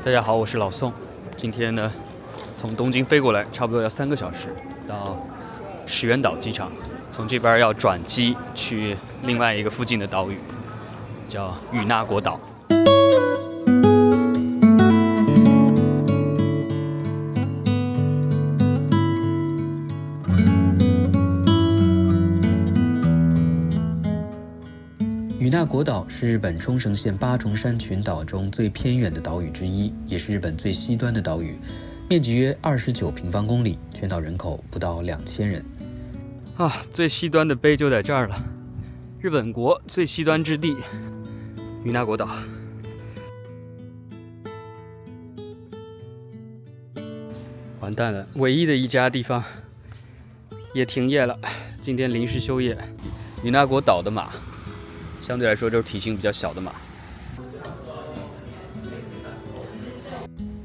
大家好，我是老宋。今天呢，从东京飞过来，差不多要3个小时到石垣岛机场，从这边要转机去另外一个附近的岛屿，叫与那国岛。与那国岛是日本冲绳县八重山群岛中最偏远的岛屿之一，也是日本最西端的岛屿，面积约29平方公里，全岛人口不到2000人。最西端的碑就在这儿了，日本国最西端之地，与那国岛。完蛋了，唯一的一家地方也停业了，今天临时休业。与那国岛的马相对来说就是体型比较小的马。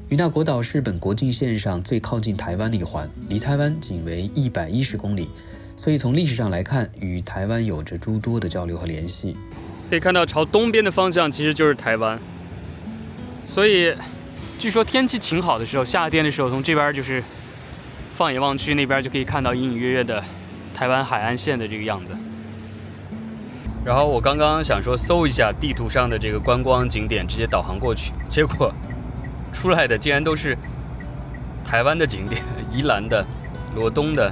与那国岛是日本国境线上最靠近台湾的一环，离台湾仅为110公里，所以从历史上来看，与台湾有着诸多的交流和联系。可以看到朝东边的方向其实就是台湾，所以据说天气晴好的时候，夏天的时候，从这边就是放眼望去，那边就可以看到隐隐约约的台湾海岸线的这个样子。然后我刚刚想说搜一下地图上的这个观光景点，直接导航过去，结果出来的竟然都是台湾的景点，宜兰的、罗东的，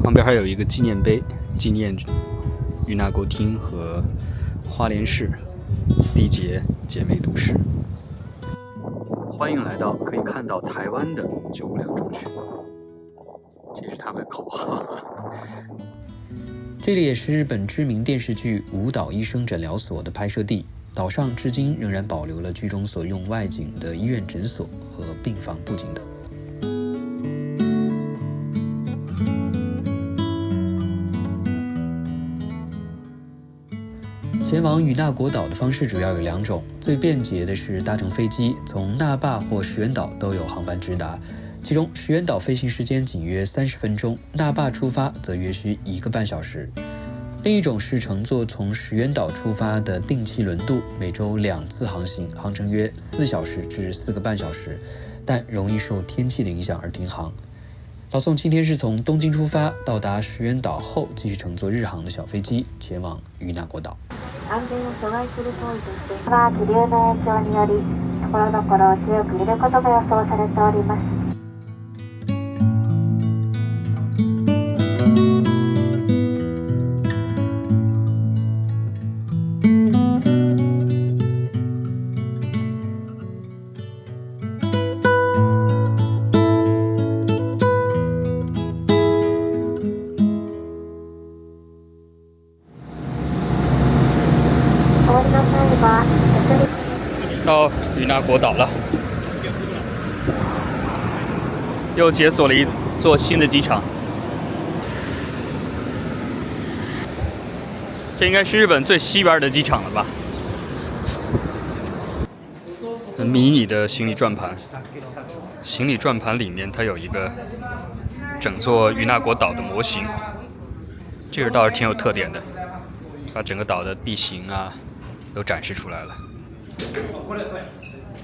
旁边还有一个纪念碑，纪念与那国町和花莲市缔结姐妹都市。欢迎来到可以看到台湾的9两中学，这是他们的口号。这里也是日本知名电视剧《舞蹈医生诊疗所》的拍摄地，岛上至今仍然保留了剧中所用外景的医院诊所和病房布景等。前往与那国岛的方式主要有2种，最便捷的是搭乘飞机，从那霸或石垣岛都有航班直达，其中石垣岛飞行时间仅约30分钟，那霸出发则约需1个半小时。另一种是乘坐从石垣岛出发的定期轮渡，每周2次航行，航程约4小时至4个半小时，但容易受天气的影响而停航。老宋今天是從東京出發，到達石垣島後，繼續乘坐日航的小飛機前往與那國島。安全を阻害する行為として、は気流の影響により、所々強く揺れることが予想されております。到与那国岛了，又解锁了一座新的机场。这应该是日本最西边的机场了吧？很迷你的行李转盘，行李转盘里面它有一个整座与那国岛的模型，这个倒是挺有特点的，把整个岛的地形啊都展示出来了。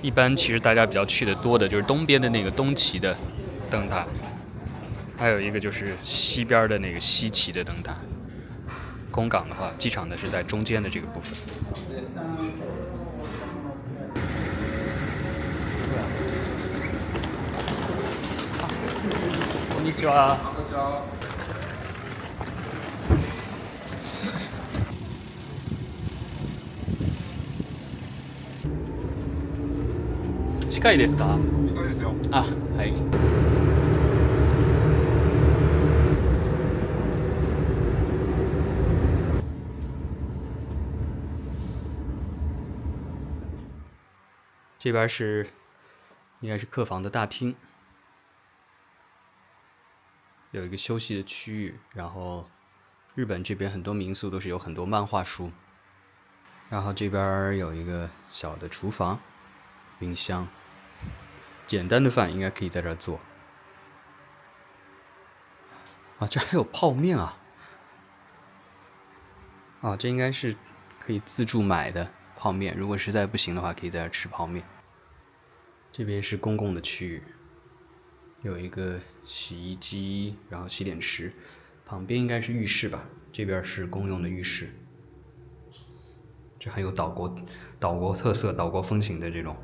一般其实大家比较去的多的就是东边的那个东岐的灯塔，还有一个就是西边的那个西岐的灯塔。宫港的话，机场呢是在中间的这个部分。こんにちは。近いですか？近いですよ。はい。这边是应该是客房的大厅，有一个休息的区域，然后日本这边很多民宿都是有很多漫画书，然后这边有一个小的厨房、冰箱，简单的饭应该可以在这儿做。这还有泡面啊！这应该是可以自助买的泡面，如果实在不行的话，可以在这儿吃泡面。这边是公共的区域，有一个洗衣机，然后洗脸池，旁边应该是浴室吧，这边是公用的浴室。这很有岛国特色、岛国风情的这种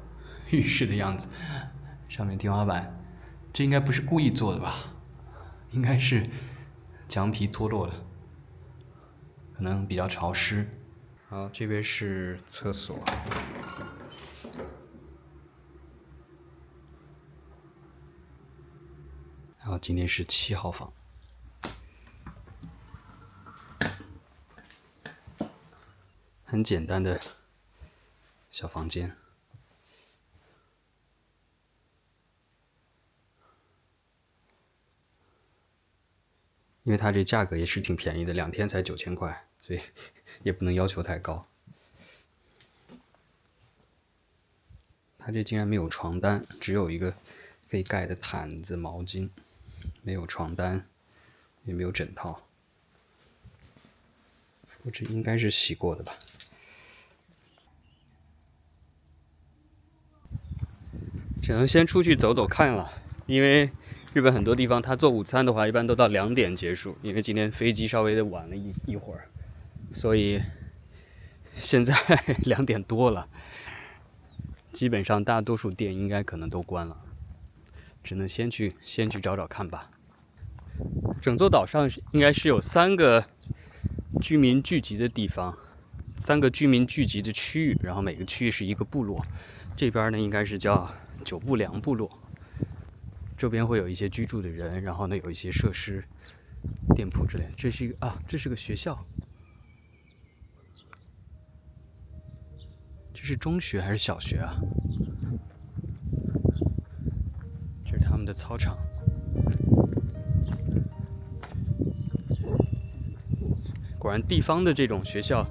浴室的样子。上面天花板，这应该不是故意做的吧？应该是墙皮脱落的，可能比较潮湿。好，这边是厕所。然后今天是7号房，很简单的小房间。因为它这价格也是挺便宜的，2天才9000块，所以也不能要求太高。它这竟然没有床单，只有一个可以盖的毯子、毛巾，没有床单，也没有枕套。我这应该是洗过的吧。只能先出去走走看了，因为日本很多地方它做午餐的话，一般都到2点结束，因为今天飞机稍微的晚了一会儿，所以现在2点多了，基本上大多数店应该可能都关了，只能先去找找看吧。整座岛上应该是有3个居民聚集的地方，3个居民聚集的区域，然后每个区域是一个部落。这边呢应该是叫久部良部落，周边会有一些居住的人，然后呢有一些设施、店铺之类的。这是个学校，这是中学还是小学啊？这是他们的操场。果然，地方的这种学校，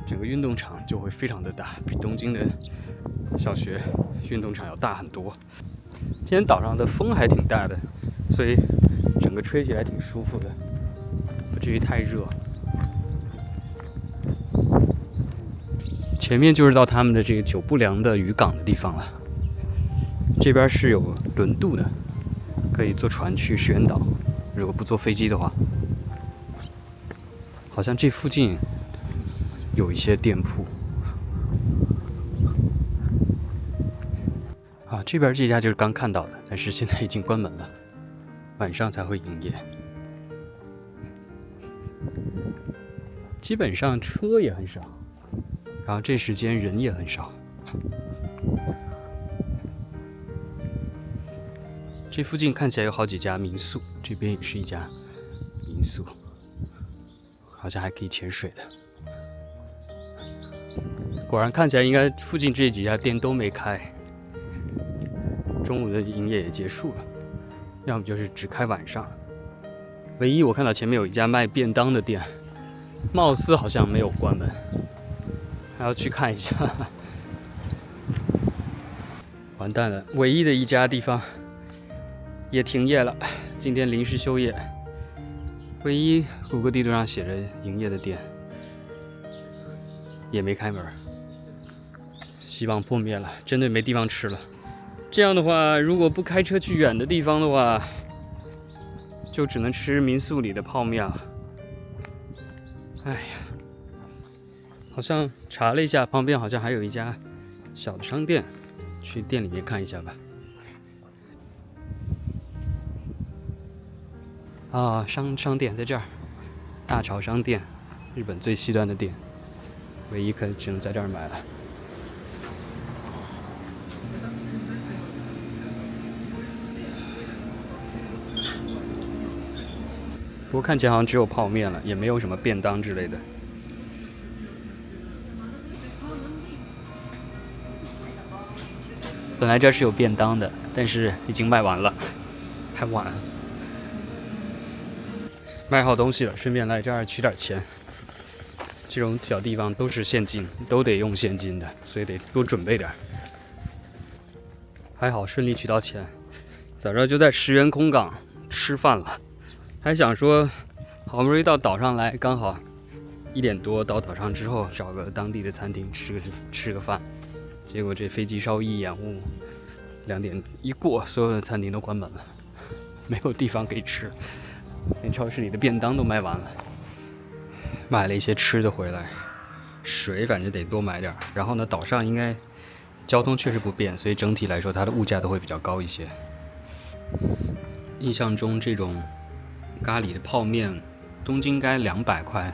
整个运动场就会非常的大，比东京的小学运动场要大很多。今天岛上的风还挺大的，所以整个吹起来挺舒服的，不至于太热。前面就是到他们的这个久部良的渔港的地方了。这边是有轮渡的，可以坐船去石垣岛，如果不坐飞机的话。好像这附近有一些店铺啊，这边这家就是刚看到的，但是现在已经关门了，晚上才会营业。基本上车也很少，然后这时间人也很少。这附近看起来有好几家民宿，这边也是一家民宿。好像还可以潜水的，果然看起来应该附近这几家店都没开，中午的营业也结束了，要么就是只开晚上。唯一我看到前面有一家卖便当的店，貌似好像没有关门，还要去看一下。完蛋了，唯一的一家地方也停业了，今天临时休业。唯一谷歌地图上写着营业的店也没开门，希望破灭了，真的没地方吃了。这样的话，如果不开车去远的地方的话，就只能吃民宿里的泡面了。哎呀，好像查了一下，旁边好像还有一家小的商店，去店里面看一下吧。啊，商店在这儿，大潮商店，日本最西端的店，唯一可能只能在这儿买了。不过看起来好像只有泡面了，也没有什么便当之类的。本来这是有便当的，但是已经卖完了，太晚了。买好东西了，顺便来这儿取点钱。这种小地方都是现金，都得用现金的，所以得多准备点。还好顺利取到钱，早上就在石垣空港吃饭了。还想说，好不容易到岛上来，刚好1点多到岛上之后，找个当地的餐厅吃个饭。结果这飞机稍一延误， 2点一过，所有的餐厅都关门了，没有地方可以吃，连超市里的便当都卖完了。买了一些吃的回来，水感觉得多买点。然后呢，岛上应该交通确实不便，所以整体来说它的物价都会比较高一些。印象中这种咖喱的泡面，东京该200块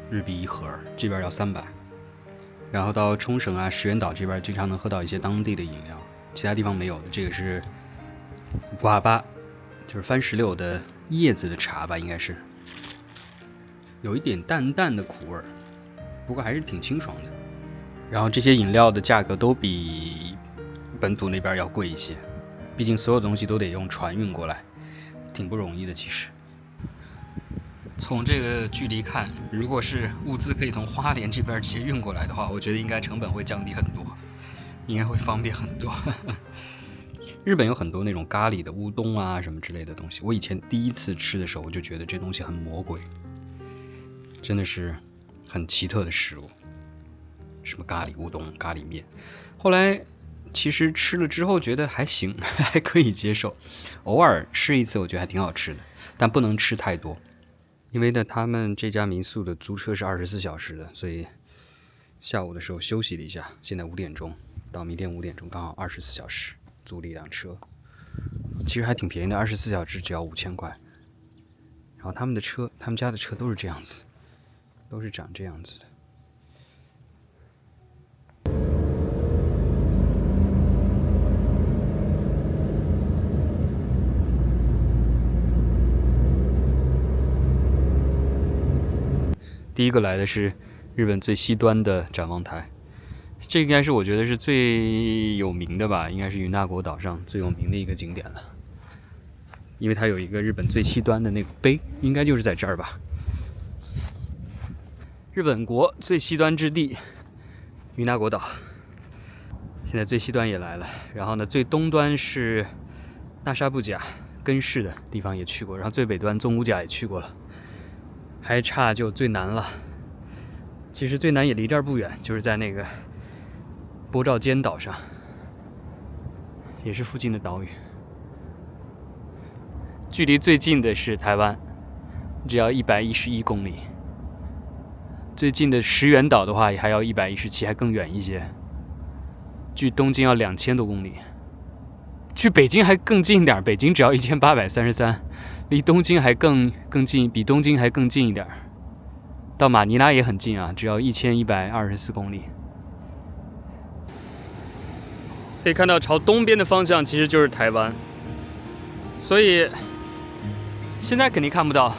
日币一盒，这边要300。然后到冲绳啊、石垣岛这边经常能喝到一些当地的饮料，其他地方没有的。这个是瓜巴，就是番石榴的叶子的茶吧，应该是，有一点淡淡的苦味，不过还是挺清爽的。然后这些饮料的价格都比本土那边要贵一些，毕竟所有东西都得用船运过来，挺不容易的其实。从这个距离看，如果是物资可以从花莲这边直接运过来的话，我觉得应该成本会降低很多，应该会方便很多。日本有很多那种咖喱的乌冬啊什么之类的东西，我以前第一次吃的时候，我就觉得这东西很魔鬼，真的是很奇特的食物，什么咖喱乌冬、咖喱面。后来其实吃了之后觉得还行，还可以接受，偶尔吃一次我觉得还挺好吃的，但不能吃太多。因为呢，他们这家民宿的租车是24小时的，所以下午的时候休息了一下。现在5点钟到明天5点钟，刚好24小时，租了一辆车，其实还挺便宜的，24小时只要5000块。然后他们家的车都是这样子，都是长这样子的。第一个来的是日本最西端的展望台，这应该是我觉得是最有名的吧，应该是与那国岛上最有名的一个景点了，因为它有一个日本最西端的那个碑，应该就是在这儿吧。日本国最西端之地与那国岛，现在最西端也来了，然后呢，最东端是那沙布甲根室的地方也去过，然后最北端宗谷甲也去过了。还差就最南了，其实最南也离这儿不远，就是在那个波照间岛上，也是附近的岛屿。距离最近的是台湾，只要111公里。最近的石垣岛的话，也还要117，还更远一些。距东京要2000多公里，距北京还更近一点，北京只要1833。离东京还更近，比东京还更近一点。到马尼拉也很近啊，只要1124公里。可以看到朝东边的方向其实就是台湾，所以现在肯定看不到。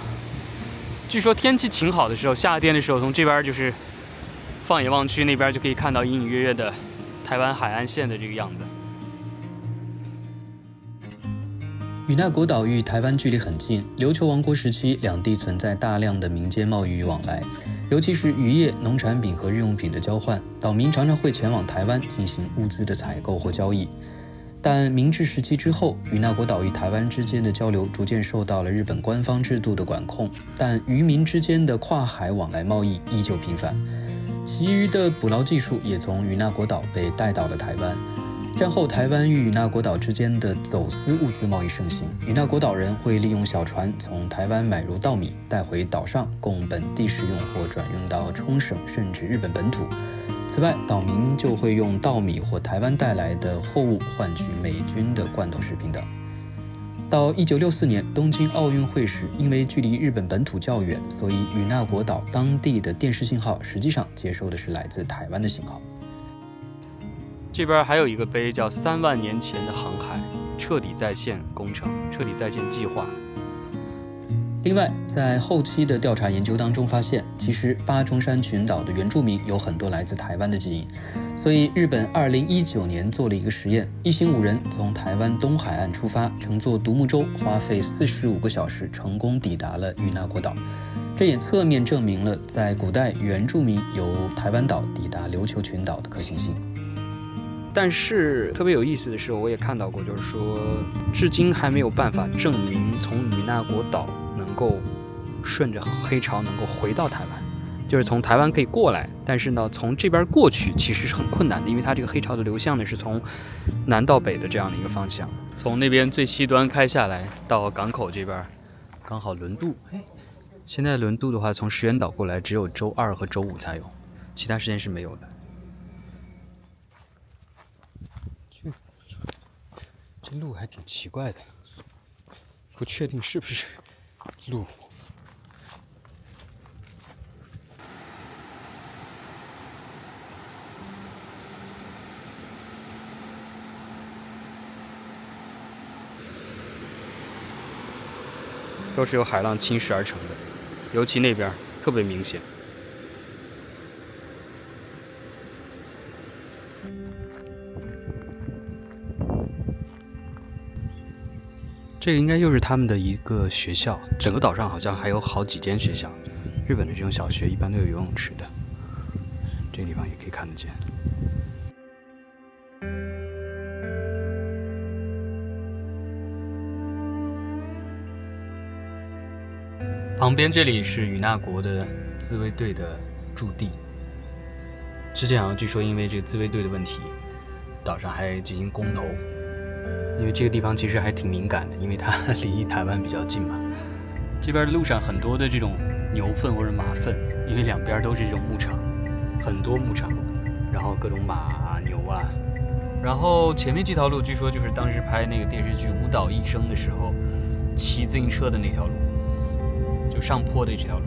据说天气晴好的时候，夏天的时候，从这边就是放眼望去，那边就可以看到隐隐约约的台湾海岸线的这个样子。与那国岛与台湾距离很近，琉球王国时期两地存在大量的民间贸易与往来，尤其是渔业、农产品和日用品的交换，岛民常常会前往台湾进行物资的采购或交易。但明治时期之后，与那国岛与台湾之间的交流逐渐受到了日本官方制度的管控，但渔民之间的跨海往来贸易依旧频繁，其余的捕捞技术也从与那国岛被带到了台湾。战后，台湾与那国岛之间的走私物资贸易盛行，与那国岛人会利用小船从台湾买入稻米，带回岛上供本地食用或转运到冲绳甚至日本本土。此外，岛民就会用稻米或台湾带来的货物换取美军的罐头食品等。到1964年东京奥运会时，因为距离日本本土较远，所以与那国岛当地的电视信号实际上接收的是来自台湾的信号。这边还有一个碑叫3万年前的航海彻底再现工程、彻底再现计划。另外，在后期的调查研究当中发现，其实八中山群岛的原住民有很多来自台湾的基因，所以日本2019年做了一个实验，一行5人从台湾东海岸出发，乘坐独木舟，花费45个小时，成功抵达了与那国岛。这也侧面证明了在古代原住民由台湾岛抵达琉球群岛的可行性。但是特别有意思的是，我也看到过，就是说至今还没有办法证明从与那国岛能够顺着黑潮能够回到台湾，就是从台湾可以过来，但是呢，从这边过去其实是很困难的，因为它这个黑潮的流向呢是从南到北的这样的一个方向，从那边最西端开下来到港口这边，刚好轮渡。现在轮渡的话，从石垣岛过来只有周2和周5才有，其他时间是没有的。这路还挺奇怪的，不确定是不是路。都是由海浪侵蚀而成的，尤其那边特别明显。这个应该又是他们的一个学校，整个岛上好像还有好几间学校。日本的这种小学一般都有游泳池的，这个地方也可以看得见。旁边这里是与那国的自卫队的驻地。之前好像据说因为这个自卫队的问题，岛上还进行公投。因为这个地方其实还挺敏感的，因为它离台湾比较近嘛。这边的路上很多的这种牛粪或者马粪，因为两边都是这种牧场，很多牧场，然后各种马啊、牛啊。然后前面这条路据说就是当时拍那个电视剧《舞蹈一生》的时候骑自行车的那条路，就上坡的这条路。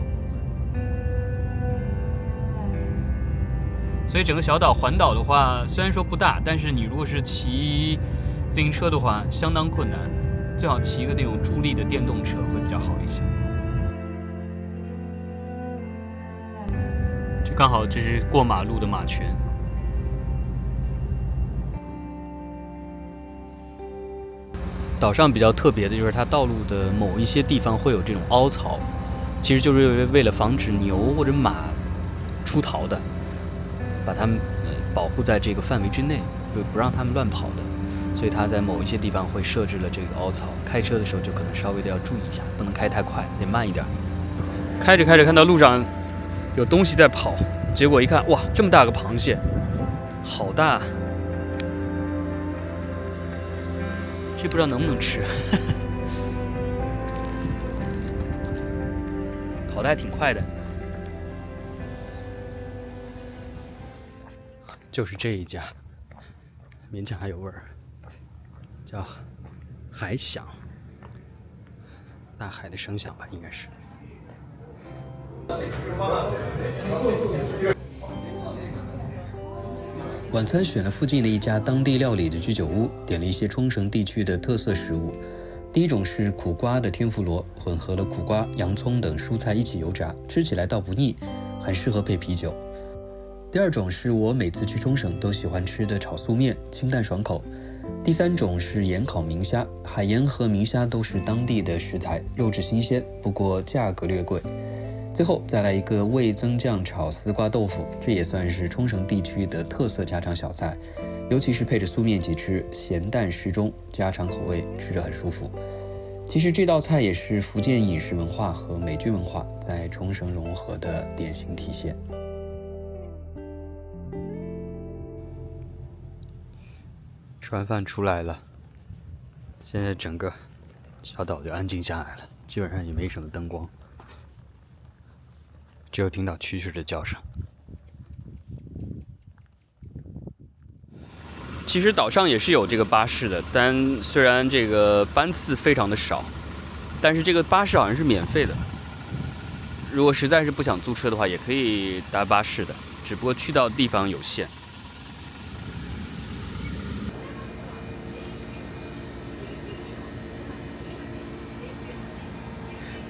所以整个小岛环岛的话，虽然说不大，但是你如果是骑自行车的话相当困难，最好骑一个那种助力的电动车会比较好一些。就刚好这是过马路的马群。岛上比较特别的就是它道路的某一些地方会有这种凹槽，其实就是为了防止牛或者马出逃的，把它们保护在这个范围之内，就不让它们乱跑的。所以它在某一些地方会设置了这个凹槽，开车的时候就可能稍微的要注意一下，不能开太快，得慢一点。开着开着看到路上有东西在跑，结果一看，哇，这么大个螃蟹，好大，这不知道能不能吃。跑得还挺快的。就是这一家，勉强还有味儿。叫海响，大海的声响吧，应该是。晚餐选了附近的一家当地料理的居酒屋，点了一些冲绳地区的特色食物。第一种是苦瓜的天妇罗，混合了苦瓜、洋葱等蔬菜一起油炸，吃起来倒不腻，很适合配啤酒。第二种是我每次去冲绳都喜欢吃的炒素面，清淡爽口。第三种是盐烤明虾，海盐和明虾都是当地的食材，肉质新鲜，不过价格略贵。最后再来一个味增酱炒丝瓜豆腐，这也算是冲绳地区的特色家常小菜，尤其是配着素面一起吃，咸淡适中，家常口味，吃着很舒服。其实这道菜也是福建饮食文化和美军文化在冲绳融合的典型体现。吃完饭出来了，现在整个小岛就安静下来了，基本上也没什么灯光，只有听到蛐蛐的叫声。其实岛上也是有这个巴士的，但虽然这个班次非常的少，但是这个巴士好像是免费的。如果实在是不想租车的话，也可以搭巴士的，只不过去到地方有限。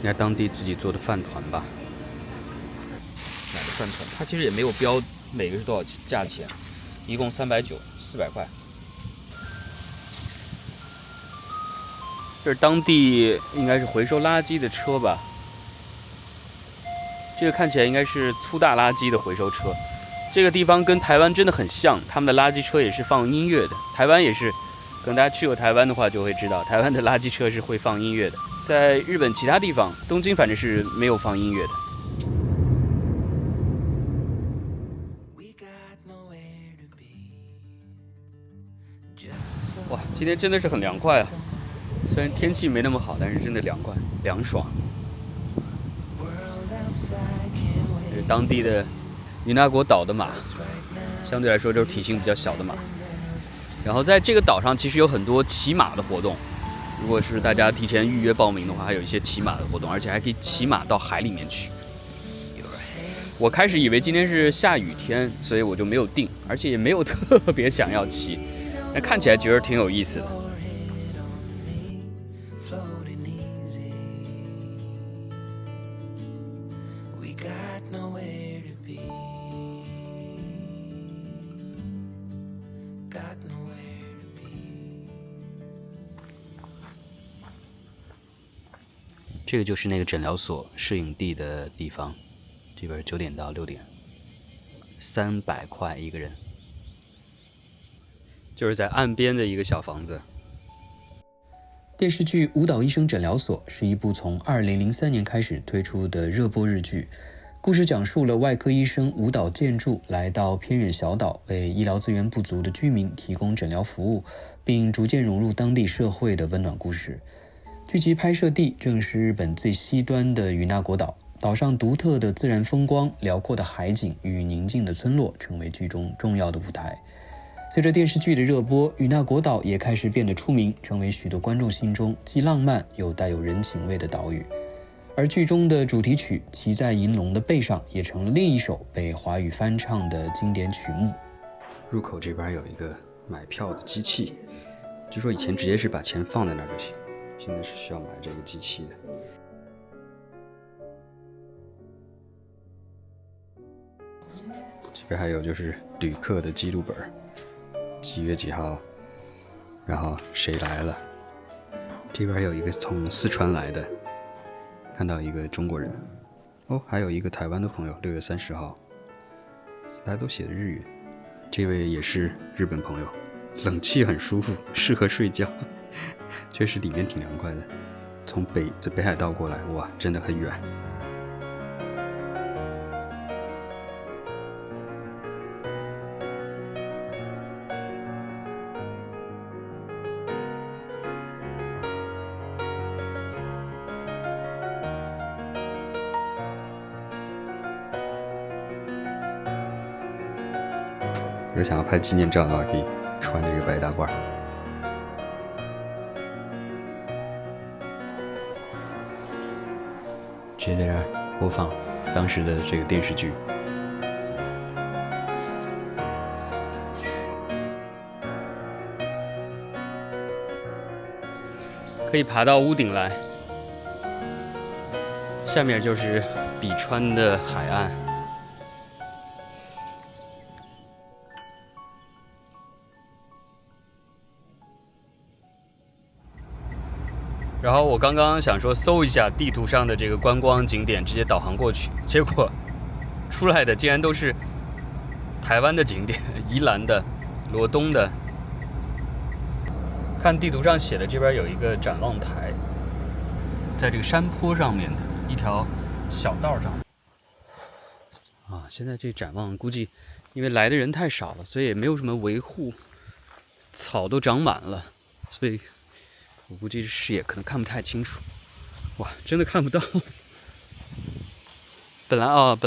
应该当地自己做的饭团吧，买的饭团，它其实也没有标每个是多少价钱，一共390，400块。这是当地应该是回收垃圾的车吧，这个看起来应该是粗大垃圾的回收车。这个地方跟台湾真的很像，他们的垃圾车也是放音乐的。台湾也是，可能大家去过台湾的话就会知道，台湾的垃圾车是会放音乐的。在日本其他地方，东京反正是没有放音乐的。今天真的是很凉快啊，虽然天气没那么好，但是真的凉快凉爽。这是当地的与那国岛的马，相对来说就是体型比较小的马。然后在这个岛上其实有很多骑马的活动，如果是大家提前预约报名的话，还有一些骑马的活动，而且还可以骑马到海里面去。我开始以为今天是下雨天，所以我就没有订，而且也没有特别想要骑，但看起来觉得挺有意思的。这个就是那个诊疗所摄影地的地方，这边9点到6点，300块一个人，就是在岸边的一个小房子。电视剧《舞蹈医生诊疗所》是一部从2003年开始推出的热播日剧，故事讲述了外科医生舞蹈健助来到偏远小岛，为医疗资源不足的居民提供诊疗服务，并逐渐融入当地社会的温暖故事。剧集拍摄地正是日本最西端的与那国岛，岛上独特的自然风光、辽阔的海景与宁静的村落成为剧中重要的舞台。随着电视剧的热播，与那国岛也开始变得出名，成为许多观众心中既浪漫又带有人情味的岛屿。而剧中的主题曲《骑在银龙的背上》也成了另一首被华语翻唱的经典曲目。入口这边有一个买票的机器，据说以前直接是把钱放在那儿就行，现在是需要买这个机器的。这边还有就是旅客的记录本，几月几号，然后谁来了。这边有一个从四川来的，看到一个中国人，哦，还有一个台湾的朋友，6月30号，大家都写的日语。这位也是日本朋友，冷气很舒服，适合睡觉，确实里面挺凉快的。从北海道过来，哇，真的很远。如果想要拍纪念照的话，可以穿这个白大褂。直接在这儿播放当时的这个电视剧。可以爬到屋顶来，下面就是比川的海岸。然后我刚刚想说搜一下地图上的这个观光景点，直接导航过去，结果出来的竟然都是台湾的景点，宜兰的、罗东的。看地图上写的，这边有一个展望台，在这个山坡上面的一条小道上。啊，现在这展望估计因为来的人太少了，所以也没有什么维护，草都长满了，所以我估计视野可能看不太清楚。哇，真的看不到。本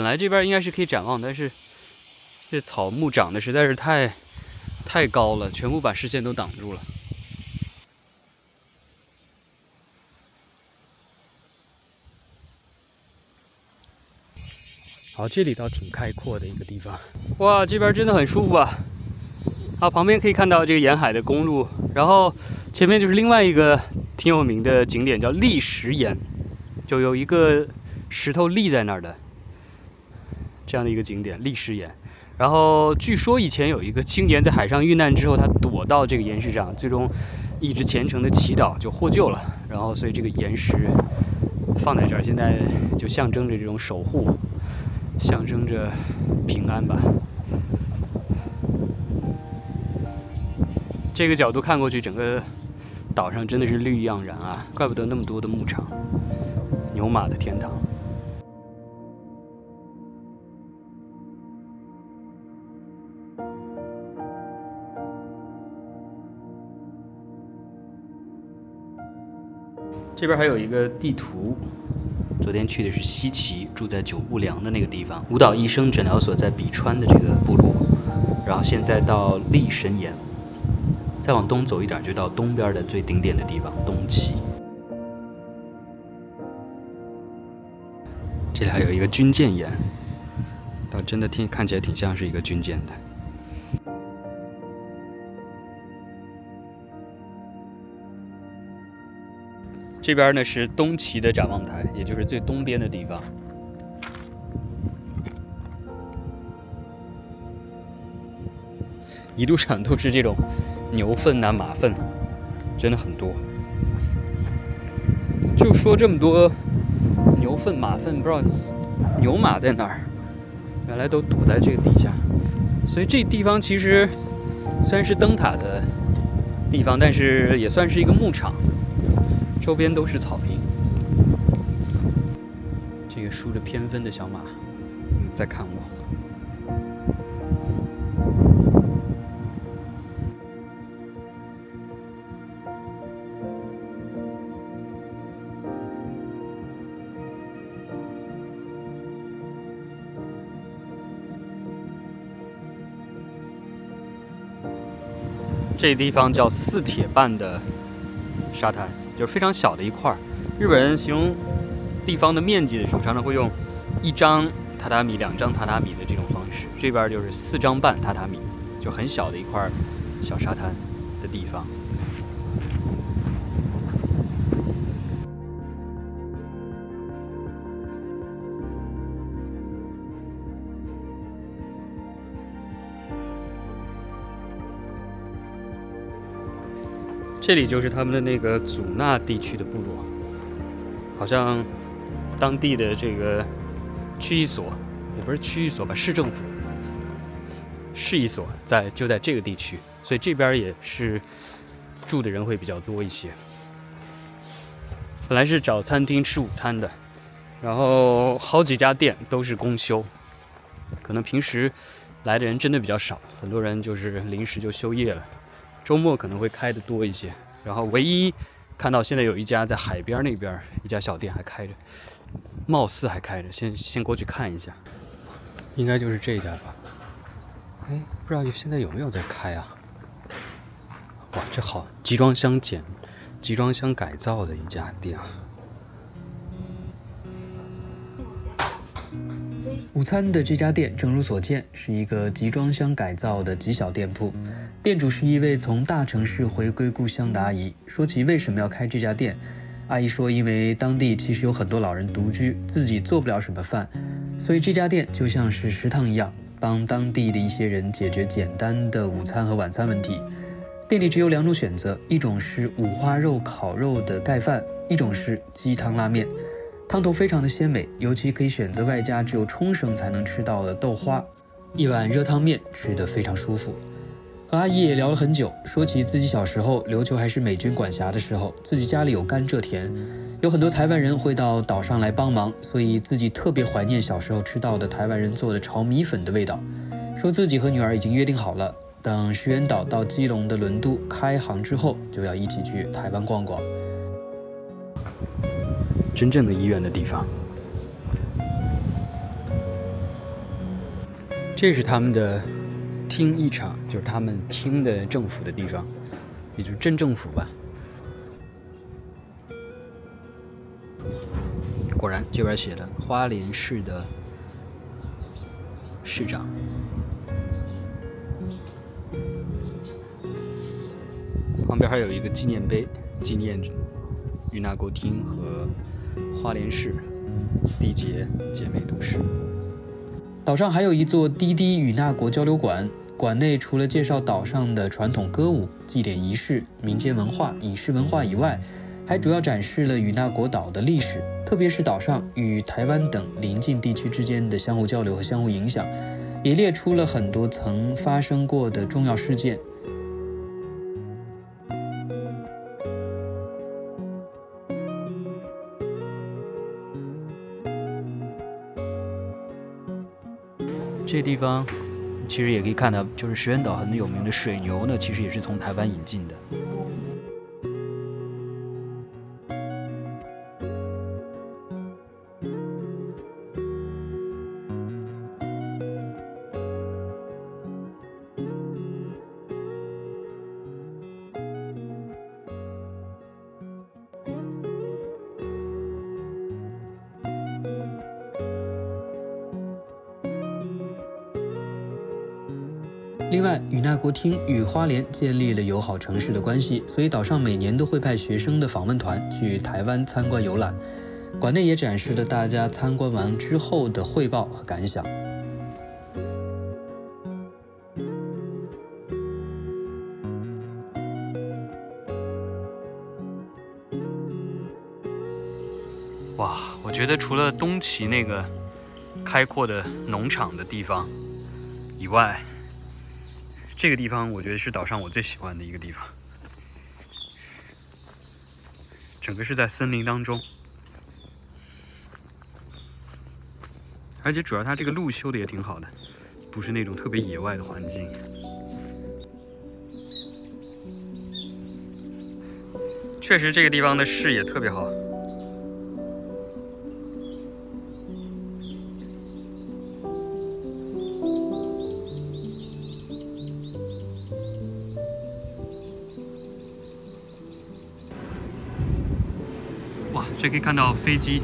来这边应该是可以展望，但是这草木长得实在是太高了，全部把视线都挡住了。好，这里倒挺开阔的一个地方。哇，这边真的很舒服啊！啊，旁边可以看到这个沿海的公路，然后前面就是另外一个挺有名的景点，叫立石岩，就有一个石头立在那儿的这样的一个景点，立石岩。然后据说以前有一个青年在海上遇难之后，他躲到这个岩石上，最终一直虔诚的祈祷就获救了。然后所以这个岩石放在这儿，现在就象征着这种守护，象征着平安吧。这个角度看过去，整个岛上真的是绿意盎然啊，怪不得那么多的牧场，牛马的天堂。这边还有一个地图，昨天去的是西岐，住在久不良的那个地方。舞蹈医生诊疗所在比川的这个部落，然后现在到利神岩，再往东走一点就到东边的最顶点的地方东岐。这里还有一个军舰岩，倒真的看起来挺像是一个军舰的。这边呢是东岐的展望台，也就是最东边的地方。一路上都是这种牛粪啊、马粪，真的很多。就说这么多牛粪、马粪，不知道牛马在哪儿，原来都躲在这个底下。所以这地方其实虽然是灯塔的地方，但是也算是一个牧场。周边都是草坪，这个梳着偏分的小马在看我。这地方叫四铁半的沙滩。就是非常小的一块。日本人形容地方的面积的时候，常常会用1张榻榻米、2张榻榻米的这种方式。这边就是4张半榻榻米，就很小的一块小沙滩的地方。这里就是他们的那个祖纳地区的部落，好像当地的这个区一所，也不是区一所吧，市政府，市一所就在这个地区，所以这边也是住的人会比较多一些。本来是找餐厅吃午餐的，然后好几家店都是公休，可能平时来的人真的比较少，很多人就是临时就休业了。周末可能会开的多一些，然后唯一看到现在有一家在海边那边一家小店还开着，貌似还开着，先过去看一下，应该就是这家吧。哎，不知道现在有没有在开啊？哇，这好，集装箱改造的一家店啊。午餐的这家店，正如所见，是一个集装箱改造的极小店铺。店主是一位从大城市回归故乡的阿姨。说起为什么要开这家店，阿姨说，因为当地其实有很多老人独居，自己做不了什么饭，所以这家店就像是食堂一样，帮当地的一些人解决简单的午餐和晚餐问题。店里只有2种选择，一种是五花肉烤肉的盖饭，一种是鸡汤拉面。汤头非常的鲜美，尤其可以选择外加只有冲绳才能吃到的豆花，一碗热汤面吃得非常舒服。和阿姨也聊了很久，说起自己小时候琉球还是美军管辖的时候，自己家里有甘蔗田，有很多台湾人会到岛上来帮忙，所以自己特别怀念小时候吃到的台湾人做的炒米粉的味道。说自己和女儿已经约定好了，等石垣岛到基隆的轮渡开航之后，就要一起去台湾逛逛。真正的医院的地方，这是他们的厅议场，就是他们厅的政府的地方，也就是镇政府吧。果然这边写了花莲市的市长。旁边还有一个纪念碑，纪念与那国町和花莲市缔结姐妹都市。岛上还有一座滴滴与那国交流馆，馆内除了介绍岛上的传统歌舞、祭典仪式、民间文化、饮食文化以外，还主要展示了与那国岛的历史，特别是岛上与台湾等邻近地区之间的相互交流和相互影响，也列出了很多曾发生过的重要事件。这地方其实也可以看到，就是石垣岛很有名的水牛呢，其实也是从台湾引进的。另外，与那国厅与花莲建立了友好城市的关系，所以岛上每年都会派学生的访问团去台湾参观游览。馆内也展示了大家参观完之后的汇报和感想。哇，我觉得除了东旗那个开阔的农场的地方以外，这个地方我觉得是岛上我最喜欢的一个地方。整个是在森林当中，而且主要它这个路修的也挺好的，不是那种特别野外的环境。确实这个地方的视野特别好。哇，这可以看到飞机。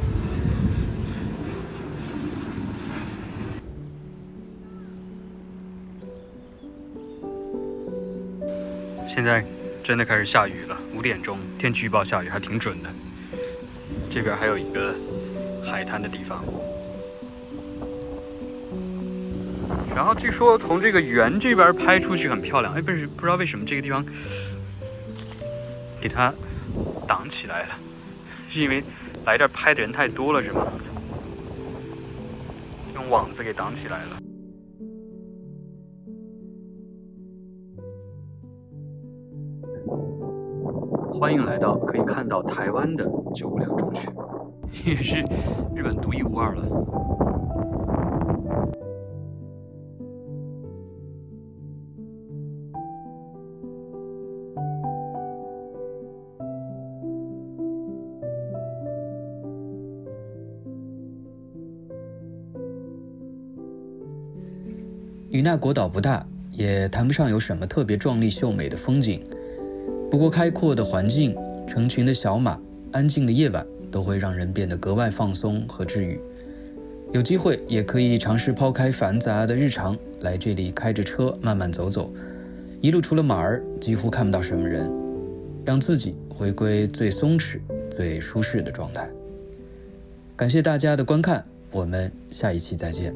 现在真的开始下雨了，5点钟，天气预报下雨还挺准的。这边还有一个海滩的地方，然后据说从这个园这边拍出去很漂亮。不知道为什么这个地方给它挡起来了，是因为来这儿拍的人太多了是吗？用网子给挡起来了。欢迎来到可以看到台湾的952中区，也是日本独一无二了。与那国岛不大，也谈不上有什么特别壮丽秀美的风景。不过开阔的环境、成群的小马、安静的夜晚都会让人变得格外放松和治愈。有机会也可以尝试抛开繁杂的日常，来这里开着车慢慢走走，一路除了马儿几乎看不到什么人，让自己回归最松弛、最舒适的状态。感谢大家的观看，我们下一期再见。